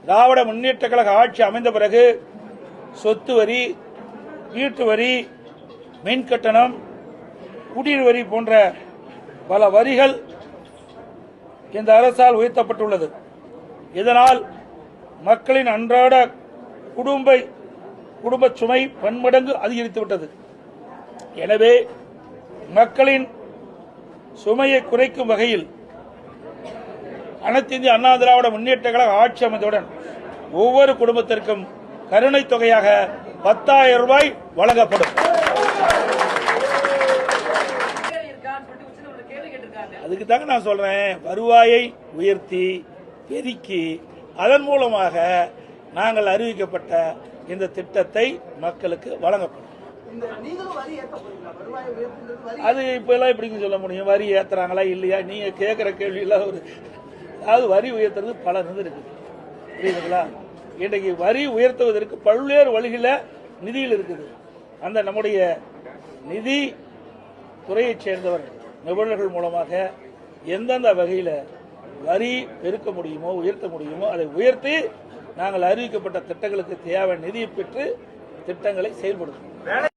திராவிட முன்னேற்ற கழக ஆட்சி அமைந்த பிறகு சொத்து வரி, வீட்டு வரி, மின் கட்டணம், குடிநீர் வரி போன்ற பல வரிகள் இந்த அரசால் உயர்த்தப்பட்டுள்ளது. இதனால் மக்களின் அன்றாட குடும்ப சுமை பன்மடங்கு அதிகரித்துவிட்டது. எனவே மக்களின் சுமையை குறைக்கும் வகையில் அனைத்து இந்திய அண்ணா திராவிட முன்னேற்ற கழக ஆட்சி அமைந்தவுடன் ஒவ்வொரு குடும்பத்திற்கும் கருணை தொகையாக 10,000 ரூபாய் வழங்கப்படும். அதுக்கு தாங்க நான் சொல்றேன், வருவாயை உயர்த்தி பெருக்கி அதன் மூலமாக நாங்கள் அறிவிக்கப்பட்ட இந்த திட்டத்தை மக்களுக்கு வழங்கப்படும். அது இப்ப எல்லாம் எப்படின்னு சொல்ல முடியும்? வரி ஏத்துறாங்களா இல்லையா? நீங்க கேட்கிற கேள்வியில அதாவது வரி உயர்த்துறது பல இருக்கு, புரியுதுங்களா? இன்றைக்கு வரி உயர்த்துவதற்கு பல்வேறு வழிகள நிதியில் இருக்குது. அந்த நம்முடைய நிதி துறையைச் சேர்ந்தவர்கள் நிபுணர்கள் மூலமாக எந்தெந்த வகையில் வரி பெருக்க முடியுமோ, உயர்த்த முடியுமோ அதை உயர்த்தி நாங்கள் அறிவிக்கப்பட்ட திட்டங்களுக்கு தேவையான நிதியை பெற்று திட்டங்களை செயல்படுத்தும்.